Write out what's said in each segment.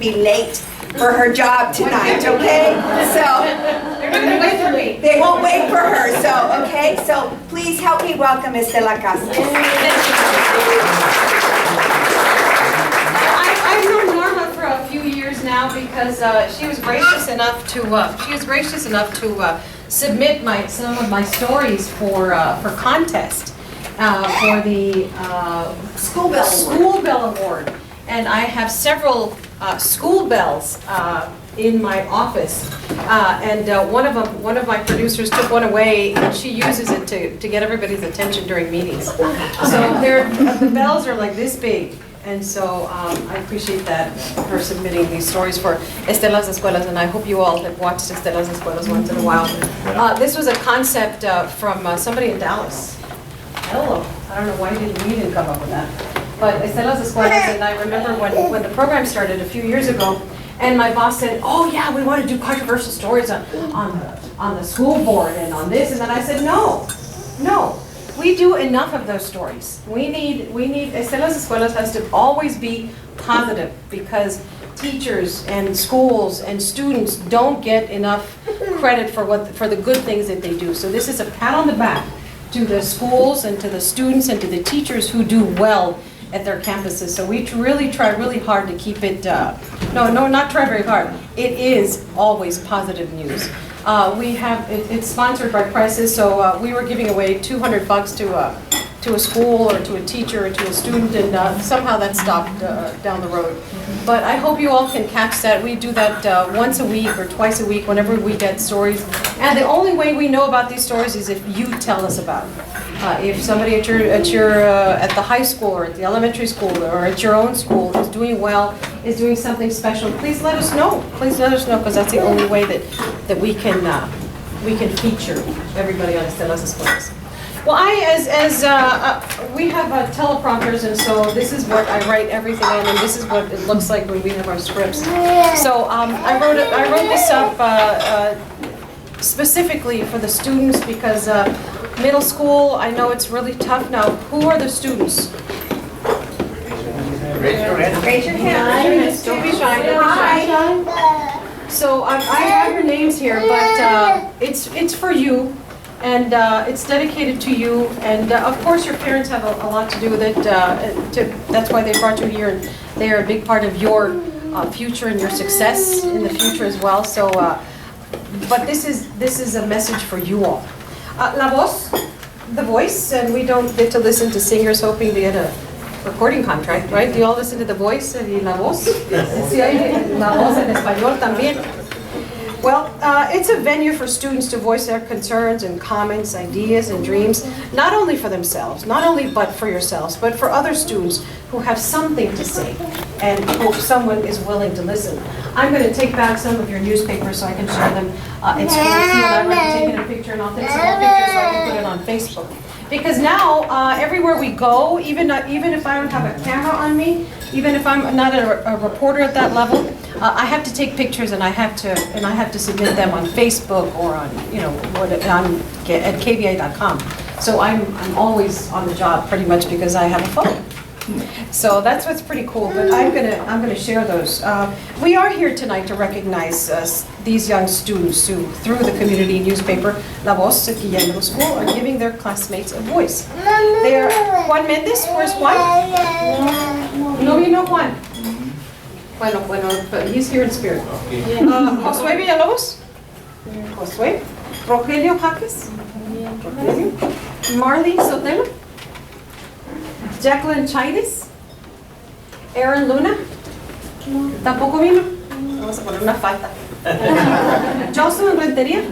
be late for her job tonight, okay? So They're not going to wait for me. they won't wait for her, so, okay? So please help me welcome Estela Casas. I've known Norma for a few years now because she was gracious enough to submit some of my stories for contest for the School Bell Award, and I have several school bells in my office, and one of my producers took one away, and she uses it to get everybody's attention during meetings. So the bells are like this big. And so I appreciate that, her submitting these stories for Estela's Escuelas, and I hope you all have watched Estela's Escuelas once in a while. This was a concept from somebody in Dallas. Hello. I don't know why we didn't come up with that. But Estela's Escuelas, and I remember when the program started a few years ago, and my boss said, oh yeah, we want to do controversial stories on the school board and on this, and then I said, no. We do enough of those stories. We need Estela's Escuelas has to always be positive, because teachers and schools and students don't get enough credit for the good things that they do. So this is a pat on the back to the schools and to the students and to the teachers who do well at their campuses. So we really try really hard to keep it, not try very hard. It is always positive news. It's sponsored by Prices, so we were giving away $200 to a school or to a teacher or to a student, and somehow that stopped down the road. But I hope you all can catch that. We do that once a week or twice a week whenever we get stories. And the only way we know about these stories is if you tell us about them. If somebody at the high school or at the elementary school or at your own school is doing well, is doing something special, please let us know. Please let us know, because that's the only way that we can feature everybody on Estela's Escuelas. Well, we have teleprompters, and so this is what I write everything in, and this is what it looks like when we have our scripts. So I wrote this up specifically for the students, because middle school, I know it's really tough now. Who are the students? Raise your hand. Don't be shy. Don't be shy. So I have your names here, but it's for you, and it's dedicated to you, and of course your parents have a lot to do with it. That's why they brought you here, and they are a big part of your future and your success in the future as well. So, but this is a message for you all. La voz, the voice, and we don't get to listen to singers hoping to get a recording contract, right? Do you all listen to The Voice y La Voz? Sí, La Voz en español también. Well, it's a venue for students to voice their concerns and comments, ideas and dreams, not only for themselves, but for yourselves, but for other students who have something to say and hope someone is willing to listen. I'm going to take back some of your newspapers so I can share them in school with you, and I've already taken a picture, and I'll take some more pictures so I can put it on Facebook. Because now, everywhere we go, even if I don't have a camera on me, even if I'm not a reporter at that level, I have to take pictures, and I have to submit them on Facebook or on at kva.com. So I'm always on the job pretty much, because I have a phone. So that's what's pretty cool. But I'm gonna share those. We are here tonight to recognize these young students who, through the community newspaper La Voz at Guillen Middle School, are giving their classmates a voice. They are Juan Mendez. Where's Juan? No, you know Juan. Bueno, but he's here in spirit. Josué Villalobos. Josué. Rogelio Jaques. Marley Sotelo. Jacqueline Chaides. Aaron Luna. Tampoco vino. Vamos a poner una falta. Jocelyn Renteria.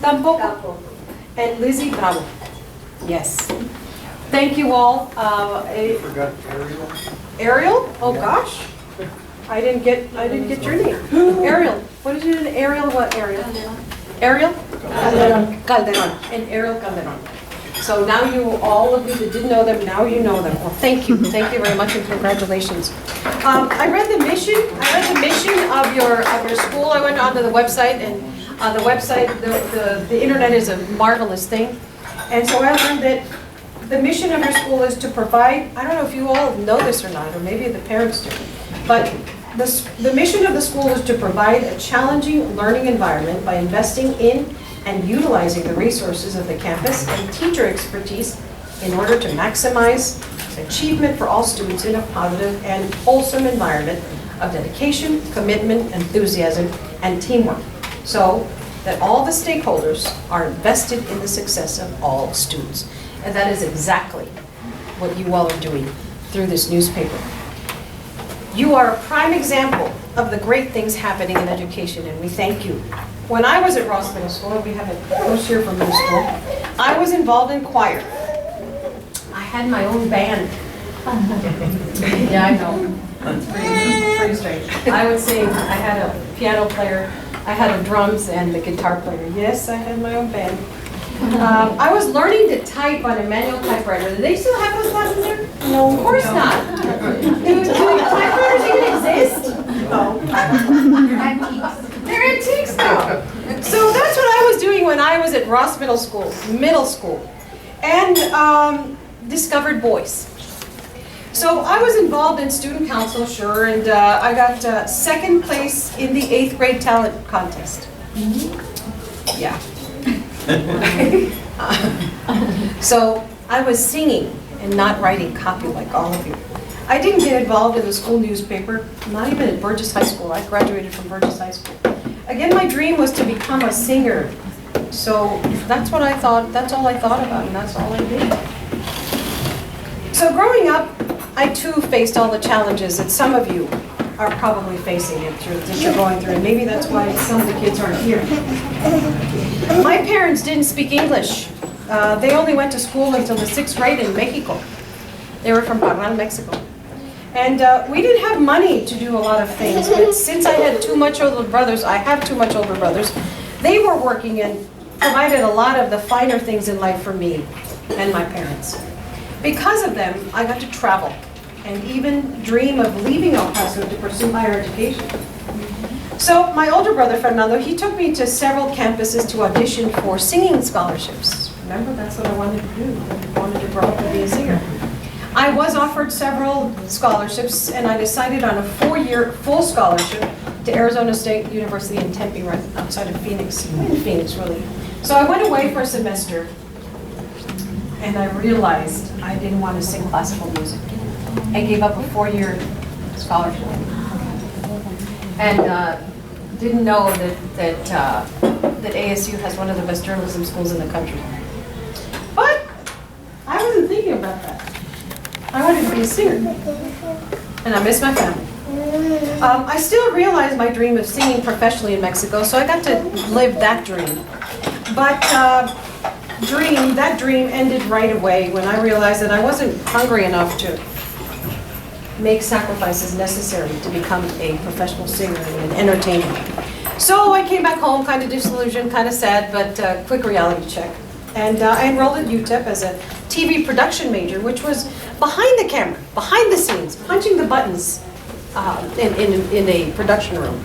Tampoco. And Lizzie Bravo. Yes. Thank you all. Forgot Ariel. Ariel? Oh gosh. I didn't get your name. Ariel. What did you do? Ariel what? Ariel? Ariel? Calderon. And Ariel Calderon. So now all of you that didn't know them, now you know them. Well, thank you. Thank you very much, and congratulations. I read the mission of your school. I went onto the website, and the website, the internet is a marvelous thing. And so I learned that the mission of your school is to provide, I don't know if you all know this or not, or maybe the parents do, but The mission of the school is to provide a challenging learning environment by investing in and utilizing the resources of the campus and teacher expertise in order to maximize achievement for all students in a positive and wholesome environment of dedication, commitment, enthusiasm, and teamwork, so that all the stakeholders are invested in the success of all students. And that is exactly what you all are doing through this newspaper. You are a prime example of the great things happening in education, and we thank you. When I was at Ross Middle School, we have a post here from middle school, I was involved in choir. I had my own band. Yeah, I know. It's pretty strange. I would sing, I had a piano player, I had a drums and a guitar player. Yes, I had my own band. I was learning to type on a manual typewriter. Do they still have those classes there? No, of course not. Do typewriters even exist? No. They're antiques now. So that's what I was doing when I was at Ross Middle School, and discovered voice. So I was involved in student council, sure, and I got second place in the 8th grade talent contest. Yeah. So I was singing and not writing copy like all of you. I didn't get involved in the school newspaper, not even at Burgess High School. I graduated from Burgess High School. Again, my dream was to become a singer. So that's what I thought, that's all I thought about, and that's all I did. So growing up, I too faced all the challenges that some of you are probably facing it through, that you're going through, and maybe that's why some of the kids aren't here. My parents didn't speak English. They only went to school until the 6th grade in Mexico. They were from Parral, Mexico. And we didn't have money to do a lot of things, but since I had too much older brothers, I have too much older brothers, they were working and provided a lot of the finer things in life for me and my parents. Because of them, I got to travel and even dream of leaving El Paso to pursue higher education. So my older brother, Fernando, he took me to several campuses to audition for singing scholarships. Remember, that's what I wanted to do. I wanted to grow up and be a singer. I was offered several scholarships, and I decided on a 4-year full scholarship to Arizona State University in Tempe, right outside of Phoenix, in Phoenix, really. So I went away for a semester, and I realized I didn't want to sing classical music. I gave up a 4-year scholarship, and didn't know that ASU has one of the best journalism schools in the country. But I wasn't thinking about that. I wanted to be a singer, and I miss my family. I still realized my dream of singing professionally in Mexico, so I got to live that dream. But that dream ended right away when I realized that I wasn't hungry enough to make sacrifices necessary to become a professional singer and an entertainer. So I came back home kind of disillusioned, kind of sad, but quick reality check. And I enrolled at UTEP as a TV production major, which was behind the camera, behind the scenes, punching the buttons in a production room.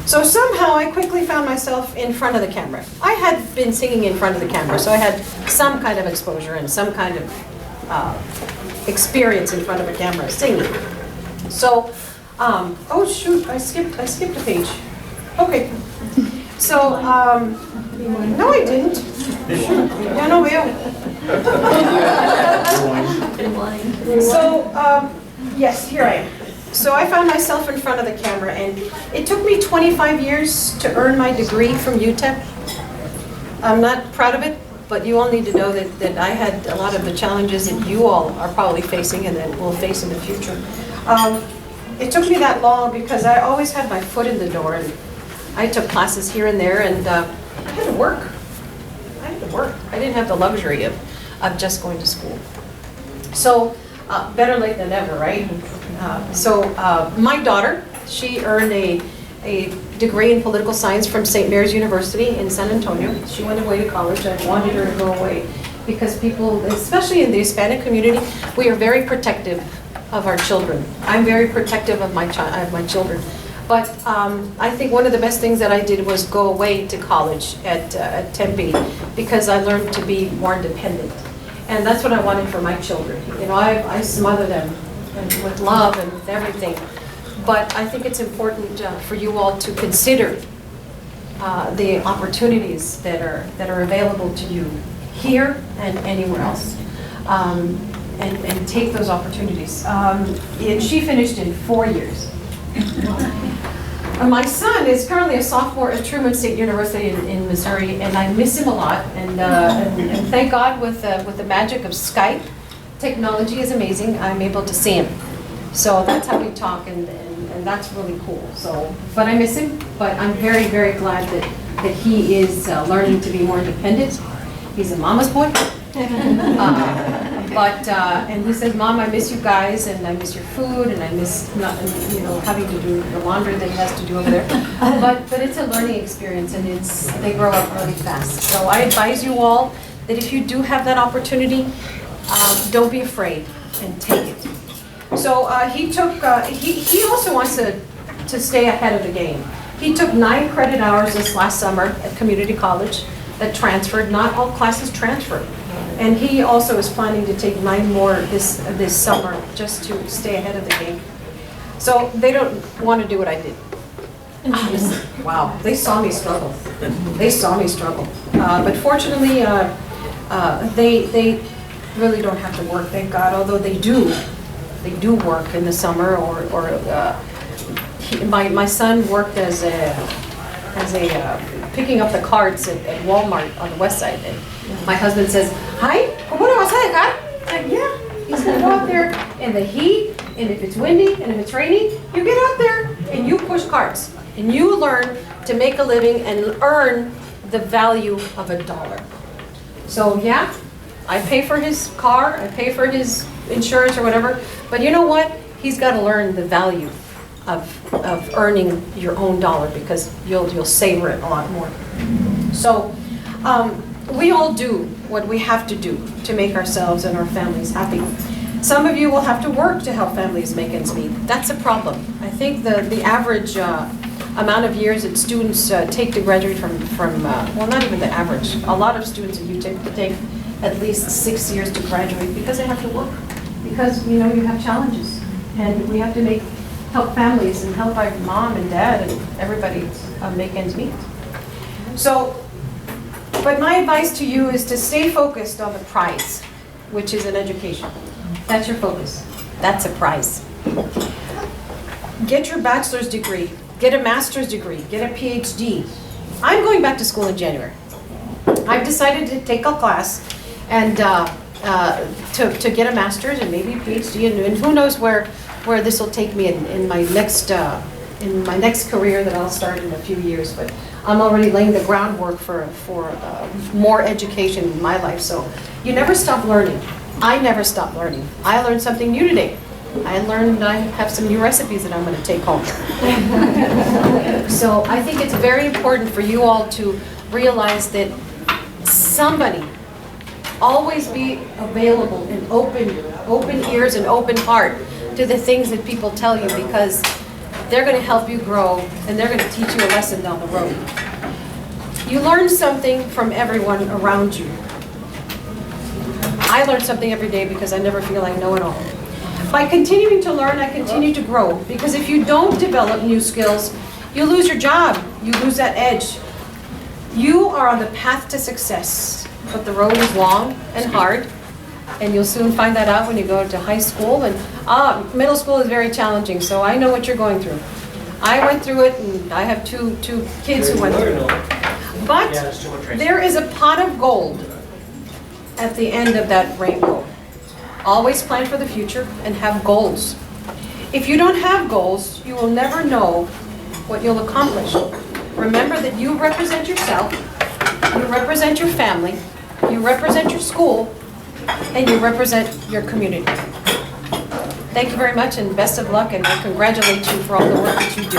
So somehow I quickly found myself in front of the camera. I had been singing in front of the camera, so I had some kind of exposure and some kind of experience in front of a camera singing. So, oh shoot, I skipped a page. Okay. So, no I didn't. Ya no veo. So, yes, here I am. So I found myself in front of the camera, and it took me 25 years to earn my degree from UTEP. I'm not proud of it, but you all need to know that I had a lot of the challenges that you all are probably facing and that we'll face in the future. It took me that long because I always had my foot in the door, and I took classes here and there, and I had to work. I didn't have the luxury of just going to school. So, better late than never, right? My daughter, she earned a degree in political science from St. Mary's University in San Antonio. She went away to college. I wanted her to go away because people, especially in the Hispanic community, we are very protective of our children. I'm very protective of my children. But I think one of the best things that I did was go away to college at Tempe because I learned to be more independent. And that's what I wanted for my children. You know, I smother them with love and with everything. But I think it's important for you all to consider the opportunities that are available to you here and anywhere else, and take those opportunities. And she finished in 4 years. My son is currently a sophomore at Truman State University in Missouri, and I miss him a lot. And thank God with the magic of Skype, technology is amazing. I'm able to see him. So that's how we talk, and that's really cool. So, but I miss him. But I'm very, very glad that he is learning to be more independent. He's a mama's boy. And he says, Mom, I miss you guys, and I miss your food, and I miss not, having to do the laundry that he has to do over there. But it's a learning experience, and they grow up really fast. So I advise you all that if you do have that opportunity, don't be afraid and take it. So he also wants to stay ahead of the game. He took 9 credit hours this last summer at community college that transferred. Not all classes transferred. And he also is planning to take 9 more this summer just to stay ahead of the game. So they don't want to do what I did. Wow, they saw me struggle. They saw me struggle. But fortunately, they really don't have to work, thank God, although they do work in the summer, my son worked as a picking up the carts at Walmart on the west side. And my husband says, "Hi, ¿cómo lo vas a dejar?" I'm like, yeah, he's gonna go out there in the heat, and if it's windy, and if it's raining, you get out there and you push carts, and you learn to make a living and earn the value of $1. So yeah, I pay for his car, I pay for his insurance or whatever, but you know what? He's got to learn the value of earning your own dollar, because you'll savor it a lot more. So we all do what we have to do to make ourselves and our families happy. Some of you will have to work to help families make ends meet. That's a problem. I think the average amount of years that students take to graduate from well, not even the average. A lot of students at UTEP take at least 6 years to graduate because they have to work. Because you have challenges, and we have to help families and help our mom and dad and everybody make ends meet. So, but my advice to you is to stay focused on the prize, which is an education. That's your focus. That's a prize. Get your bachelor's degree, get a master's degree, get a PhD. I'm going back to school in January. I've decided to take a class and to get a master's and maybe a PhD, and who knows where this will take me in my next career that I'll start in a few years. But I'm already laying the groundwork for more education in my life. So you never stop learning. I never stop learning. I learned something new today. I have some new recipes that I'm going to take home. So I think it's very important for you all to realize that somebody always be available and open ears and open heart to the things that people tell you, because they're going to help you grow, and they're going to teach you a lesson down the road. You learn something from everyone around you. I learn something every day because I never feel I know it all. By continuing to learn, I continue to grow, because if you don't develop new skills, you lose your job, you lose that edge. You are on the path to success, but the road is long and hard, and you'll soon find that out when you go to high school. And middle school is very challenging, so I know what you're going through. I went through it, and I have two kids who went through it. But there is a pot of gold at the end of that rainbow. Always plan for the future and have goals. If you don't have goals, you will never know what you'll accomplish. Remember that you represent yourself, you represent your family, you represent your school, and you represent your community. Thank you very much, and best of luck, and I congratulate you for all the work that you do.